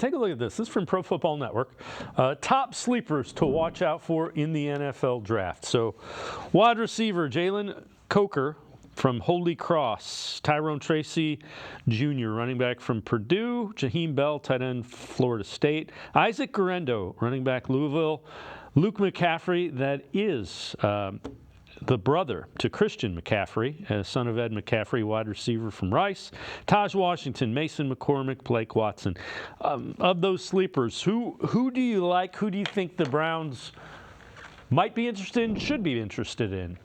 Take a look at this. This is from Pro Football Network. Top sleepers to watch out for in the NFL draft. So, wide receiver Jalen Coker from Holy Cross, Tyrone Tracy Jr., running back from Purdue, Jaheim Bell, tight end, Florida State, Isaac Guerendo, running back, Louisville, Luke McCaffrey, that is the brother to Christian McCaffrey, son of Ed McCaffrey, wide receiver from Rice, Taj Washington, Mason McCormick, Blake Watson. Of those sleepers, who do you like? Who do you think the Browns might be interested in, should be interested in?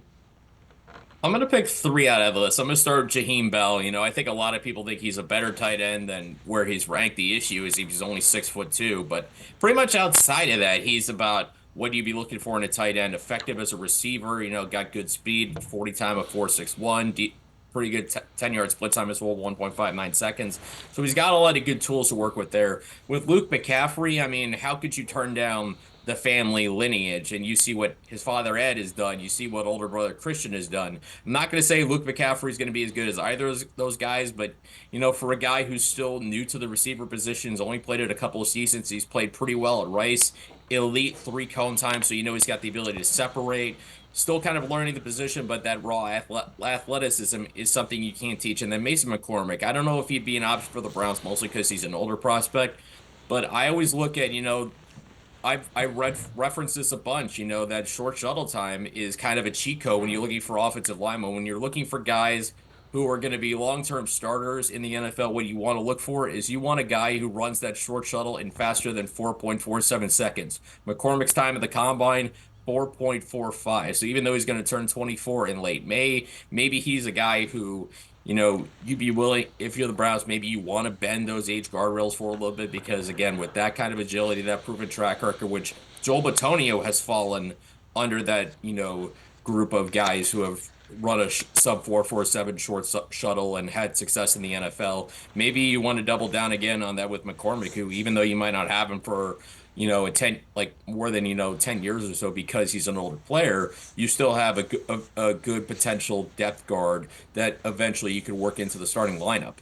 I'm going to pick three out of the list. I'm going to start with Jaheim Bell. I think a lot of people think he's a better tight end than where he's ranked. The issue is he's only 6'2", but pretty much outside of that, he's about what do you be looking for in a tight end? Effective as a receiver, got good speed, 40 time of 4.61, pretty good 10-yard split time as well, 1.59 seconds. So he's got a lot of good tools to work with there. With Luke McCaffrey, I mean, how could you turn down the family lineage? And you see what his father Ed has done. You see what older brother Christian has done. I'm not going to say Luke McCaffrey is going to be as good as either of those guys, but for a guy who's still new to the receiver positions, only played it a couple of seasons, he's played pretty well at Rice. Elite 3-cone time, so he's got the ability to separate. Still kind of learning the position, but that raw athleticism is something you can't teach. And then Mason McCormick, I don't know if he'd be an option for the Browns, mostly because he's an older prospect. But I always look at, I reference this a bunch, that short shuttle time is kind of a cheat code when you're looking for offensive linemen. When you're looking for guys who are going to be long-term starters in the NFL, what you want to look for is you want a guy who runs that short shuttle in faster than 4.47 seconds. McCormick's time at the combine, 4.45. So even though he's going to turn 24 in late May, maybe he's a guy who, you'd be willing, if you're the Browns, maybe you want to bend those age guardrails for a little bit because, again, with that kind of agility, that proven track record, which Joel Bitonio has fallen under that, group of guys who have run a sub 4.47 short shuttle and had success in the NFL. Maybe you want to double down again on that with McCormick, who, even though you might not have him for a 10, like more than 10 years or so because he's an older player, you still have a good potential depth guard that eventually you could work into the starting lineup.